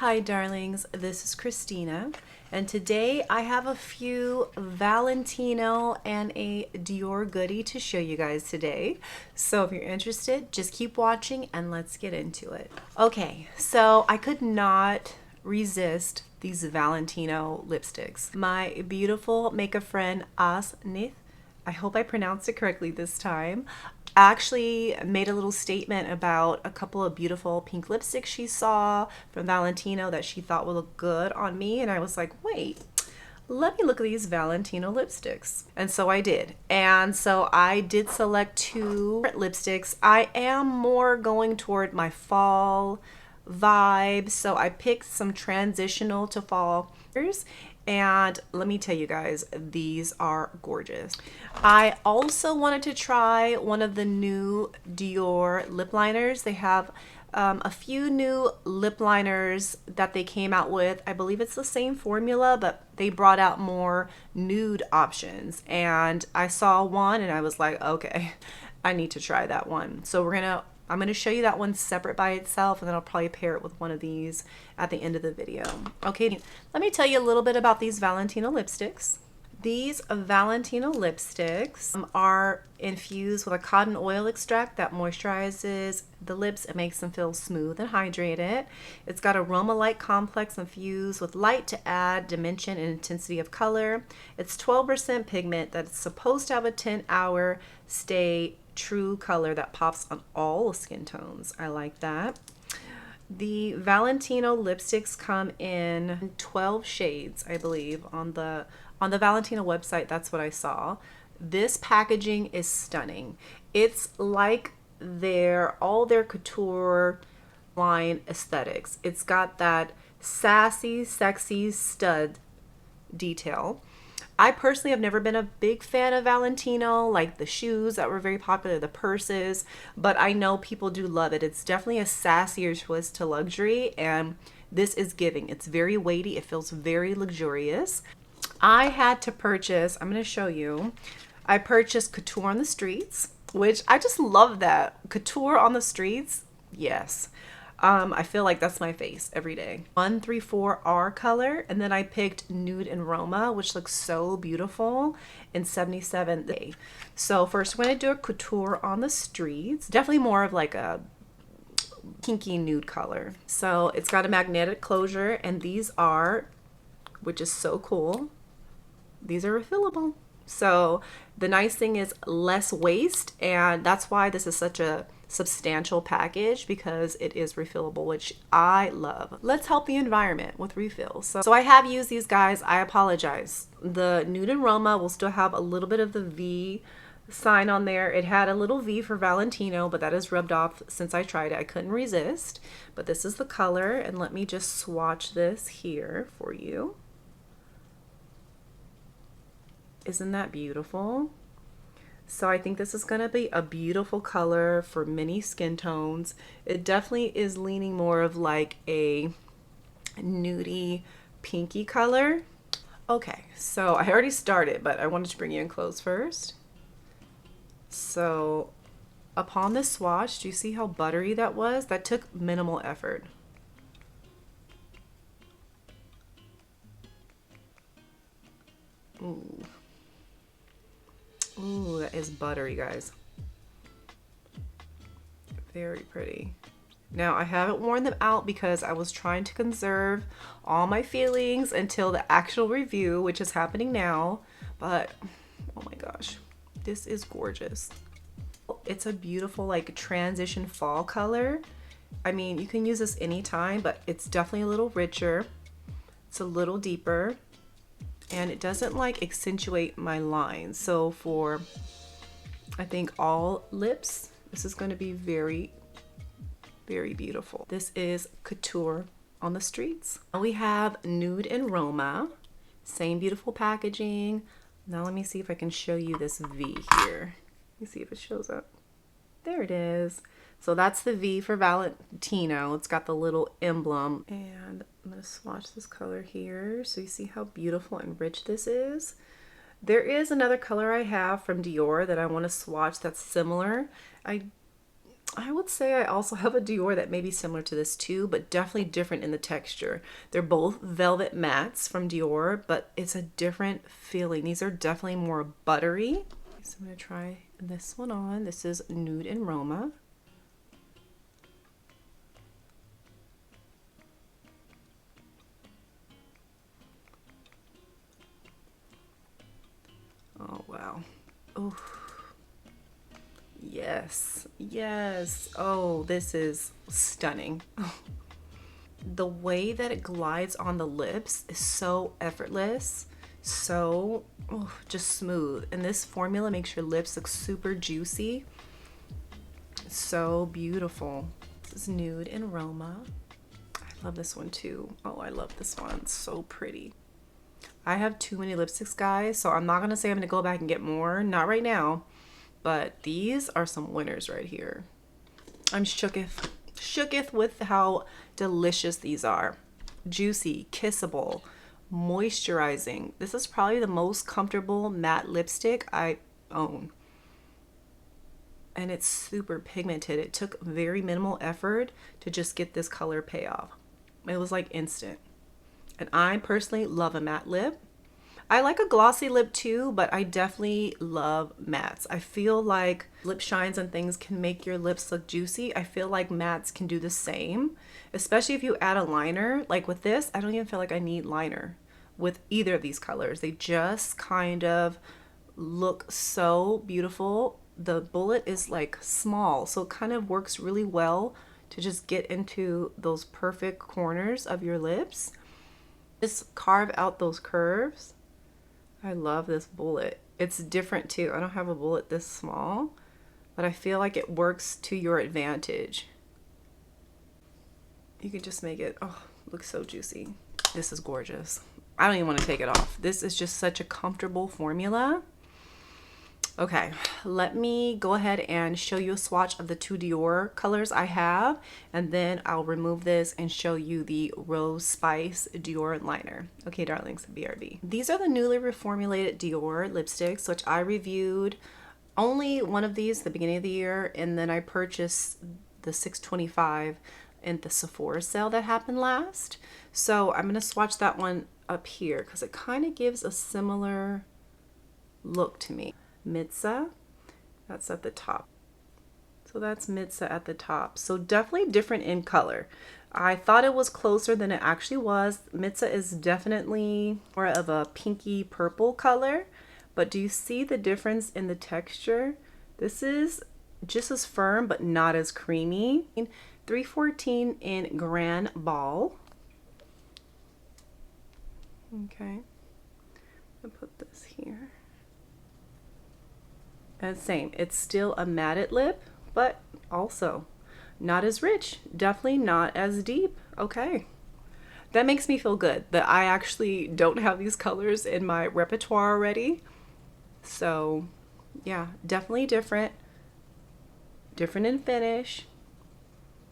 Hi darlings, this is Christina, and today I have a few Valentino and a Dior goodie to show you guys today. So if you're interested, just keep watching and let's get into it. Okay, so I could not resist these Valentino lipsticks. My beautiful makeup friend Asnith, I hope I pronounced it correctly this time, actually made a little statement about a couple of beautiful pink lipsticks she saw from Valentino that she thought would look good on me. And I was like, wait, let me look at these Valentino lipsticks. And so I did. And so I did select two lipsticks. I am more going toward my fall vibe. So I picked some transitional to fall colors. And let me tell you guys, these are gorgeous. I also wanted to try one of the new Dior lip liners. They have a few new lip liners that they came out with. I believe it's the same formula, but they brought out more nude options. And I saw one and I was like, okay, I need to try that one. So I'm going to show you that one separate by itself, and then I'll probably pair it with one of these at the end of the video. Okay, let me tell you a little bit about these Valentino lipsticks. These Valentino lipsticks are infused with a cotton oil extract that moisturizes the lips and makes them feel smooth and hydrated. It's got Aroma Light Complex infused with light to add dimension and intensity of color. It's 12% pigment that's supposed to have a 10-hour stay true color that pops on all skin tones. I like that. The Valentino lipsticks come in 12 shades, I believe, on the Valentino website. That's what I saw. This packaging is stunning. It's like all their couture line aesthetics. It's got that sassy, sexy stud detail. I personally have never been a big fan of Valentino, like the shoes that were very popular, the purses, but I know people do love it. It's definitely a sassier twist to luxury, and this is giving. It's very weighty. It feels very luxurious. I had to purchase, I'm going to show you, I purchased Couture on the Streets, which I just love that. Couture on the Streets, yes. I feel like that's my face every day. 134R color, and then I picked Nude In Roma, which looks so beautiful, in 77. So first we're going to do a Couture on the Streets. Definitely more of like a kinky nude color. So it's got a magnetic closure, and these are, which is so cool, these are refillable. So the nice thing is less waste, and that's why this is such a substantial package, because it is refillable, which I love. Let's help the environment with refills. So I have used these guys. I apologize. The Nude In Roma will still have a little bit of the V sign on there. It had a little V for Valentino, but that is rubbed off since I tried it. I couldn't resist. But this is the color, and let me just swatch this here for you. Isn't that beautiful? So I think this is going to be a beautiful color for many skin tones. It definitely is leaning more of like a nudie pinky color. Okay, so I already started, but I wanted to bring you in close first. So upon the swatch, do you see how buttery that was? That took minimal effort. Ooh. Ooh, that is buttery, guys. Very pretty. Now, I haven't worn them out because I was trying to conserve all my feelings until the actual review, which is happening now. But, oh my gosh, this is gorgeous. It's a beautiful, like, transition fall color. I mean, you can use this anytime, but it's definitely a little richer. It's a little deeper. And it doesn't like accentuate my lines. So for, I think, all lips, this is going to be very, very beautiful. This is Couture on the Streets. Now we have Nude In Roma. Same beautiful packaging. Now let me see if I can show you this V here. Let me see if it shows up. There it is. So that's the V for Valentino. It's got the little emblem. And I'm going to swatch this color here so you see how beautiful and rich this is. There is another color I have from Dior that I want to swatch that's similar. I I would say I also have a Dior that may be similar to this too, but definitely different in the texture. They're both velvet mattes from Dior, but it's a different feeling. These are definitely more buttery. So I'm gonna try this one on. This is Nude in Roma. Oh, wow. Oh, yes, yes. Oh, this is stunning. The way that it glides on the lips is so effortless, so just smooth. And this formula makes your lips look super juicy. So beautiful. This is Nude in Roma. I love this one too. Oh, I love this one. It's so pretty. I have too many lipsticks, guys, so I'm not gonna say I'm gonna go back and get more. Not right now. But these are some winners right here. I'm shooketh with how delicious these are. Juicy, kissable, moisturizing. This is probably the most comfortable matte lipstick I own. And it's super pigmented. It took very minimal effort to just get this color payoff. It was like instant. And I personally love a matte lip. I like a glossy lip too, but I definitely love mattes. I feel like lip shines and things can make your lips look juicy. I feel like mattes can do the same, especially if you add a liner. Like with this, I don't even feel like I need liner with either of these colors. They just kind of look so beautiful. The bullet is like small, so it kind of works really well to just get into those perfect corners of your lips. Just carve out those curves. I love this bullet. It's different too. I don't have a bullet this small, but I feel like it works to your advantage. You can just make it, oh, look so juicy. This is gorgeous. I don't even want to take it off. This is just such a comfortable formula. Okay, let me go ahead and show you a swatch of the two Dior colors I have, and then I'll remove this and show you the Rose Spice Dior liner. Okay, darlings, BRB. These are the newly reformulated Dior lipsticks, which I reviewed only one of these at the beginning of the year, and then I purchased the 625 in the Sephora sale that happened last. So I'm gonna swatch that one up here because it kind of gives a similar look to me. Mitza, that's at the top. So that's Mitza at the top. So definitely different in color. I thought it was closer than it actually was. Mitza is definitely more of a pinky purple color, but do you see the difference in the texture? This is just as firm, but not as creamy. 314 in Grand Ball. Okay, I'll put this here. And same, it's still a matted lip, but also not as rich, definitely not as deep. Okay, that makes me feel good that I actually don't have these colors in my repertoire already. So yeah, definitely different in finish,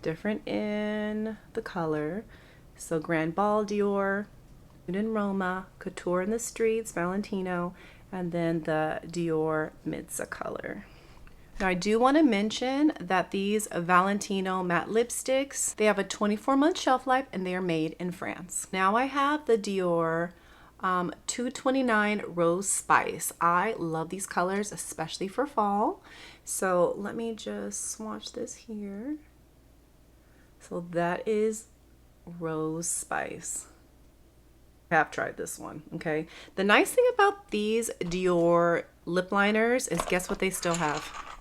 different in the color. So Grand Ball Dior, Nude in Roma, Couture in the Streets, Valentino, and then the Dior Mitza color. Now I do want to mention that these Valentino matte lipsticks, they have a 24-month shelf life and they are made in France. Now I have the Dior 229 Rose Spice. I love these colors, especially for fall. So let me just swatch this here. So that is Rose Spice. I have tried this one, okay? The nice thing about these Dior lip liners is guess what they still have?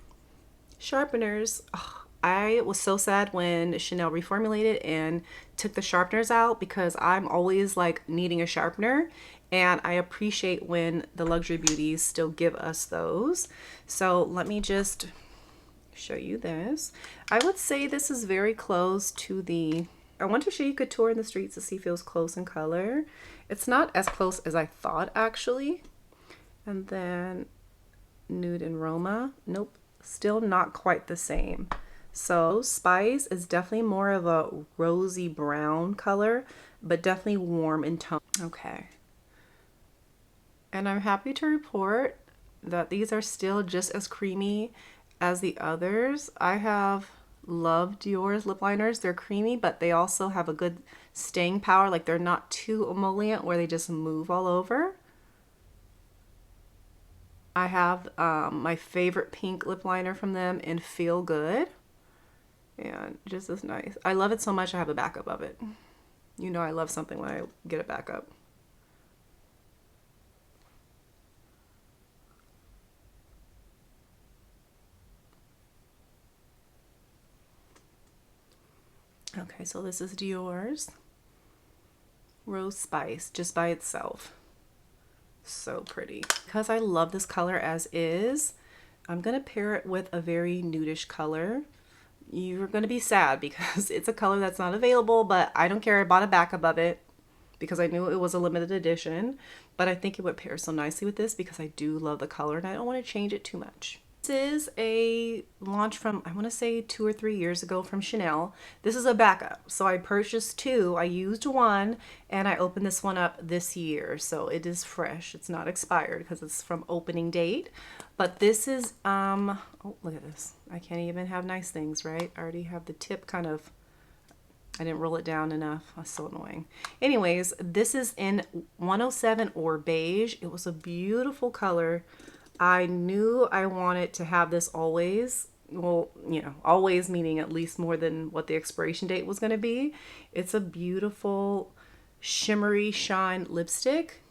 Sharpeners. Oh, I was so sad when Chanel reformulated and took the sharpeners out because I'm always like needing a sharpener, and I appreciate when the luxury beauties still give us those. So let me just show you this. I would say this is very close to the, I want to show you Couture in the Streets to see if it was close in color. It's not as close as I thought actually. And then Nude in Roma, nope, still not quite the same. So Spice is definitely more of a rosy brown color, but definitely warm in tone. Okay. And I'm happy to report that these are still just as creamy as the others. I have love Dior's lip liners. They're creamy, but they also have a good staying power. Like they're not too emollient where they just move all over. I have my favorite pink lip liner from them in Feel Good. And just as nice. I love it so much I have a backup of it. You know I love something when I get a backup. Okay, so this is Dior's Rose Spice just by itself. So pretty. Because I love this color as is, I'm going to pair it with a very nudish color. You're going to be sad because it's a color that's not available, but I don't care. I bought a backup of it because I knew it was a limited edition, but I think it would pair so nicely with this because I do love the color and I don't want to change it too much. This is a launch from, I want to say 2 or 3 years ago from Chanel. This is a backup. So I purchased 2. I used 1 and I opened this one up this year. So it is fresh. It's not expired because it's from opening date. But this is, oh, look at this. I can't even have nice things, right? I already have the tip kind of, I didn't roll it down enough. That's so annoying. Anyways, this is in 107 or beige. It was a beautiful color. I knew I wanted to have this always. Well, you know, always meaning at least more than what the expiration date was going to be. It's a beautiful shimmery shine lipstick.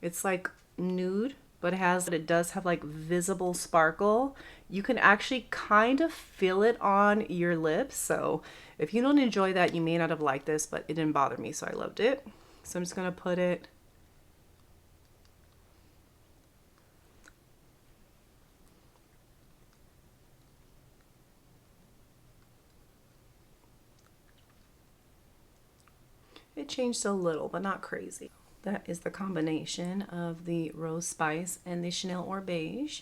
It's like nude, but it does have like visible sparkle. You can actually kind of feel it on your lips. So if you don't enjoy that, you may not have liked this, but it didn't bother me, so I loved it. So I'm just going to put it It changed a little, but not crazy. That is the combination of the Rose Spice and the Chanel or Beige.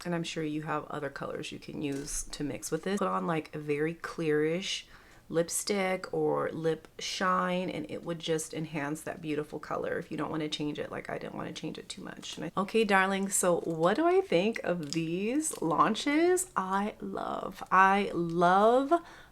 And I'm sure you have other colors you can use to mix with this. Put on like a very clearish lipstick or lip shine and it would just enhance that beautiful color if you don't want to change it. Like I didn't want to change it too much. Okay, darling, so what do I think of these launches? I love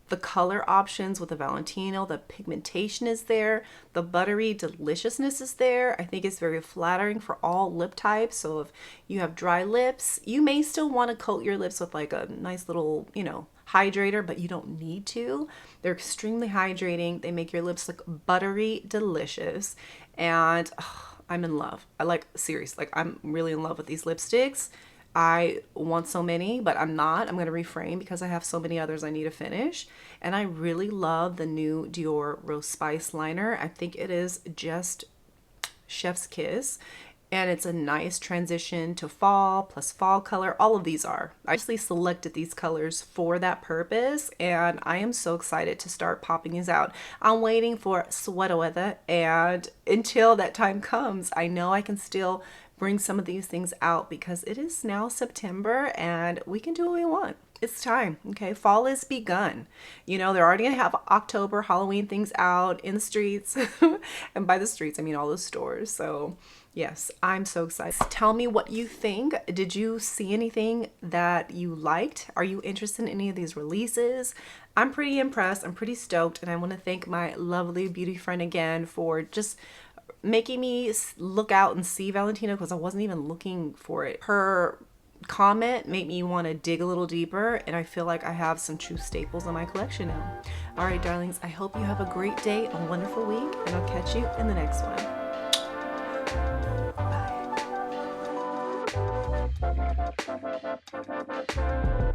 the color options with the Valentino. The pigmentation is there. The buttery deliciousness is there. I think it's very flattering for all lip types. So if you have dry lips, you may still want to coat your lips with like a nice little, you know, hydrator, but you don't need to. They're extremely hydrating. They make your lips look buttery delicious. And I'm in love. Seriously, like I'm really in love with these lipsticks. I want so many, but I'm not. I'm going to refrain because I have so many others I need to finish. And I really love the new Dior Rose Spice liner. I think it is just chef's kiss. And it's a nice transition to fall, plus fall color. All of these are. I actually selected these colors for that purpose, and I am so excited to start popping these out. I'm waiting for sweater weather, and until that time comes, I know I can still bring some of these things out because it is now September and we can do what we want. It's time, okay? Fall is begun. You know, they're already gonna have October Halloween things out in the streets. And by the streets, I mean all the stores. So yes, I'm so excited. Tell me what you think. Did you see anything that you liked? Are you interested in any of these releases? I'm pretty impressed. I'm pretty stoked. And I want to thank my lovely beauty friend again for just making me look out and see Valentino because I wasn't even looking for it. Her comment made me want to dig a little deeper, and I feel like I have some true staples in my collection now. All right, darlings, I hope you have a great day, a wonderful week, and I'll catch you in the next one. Bye.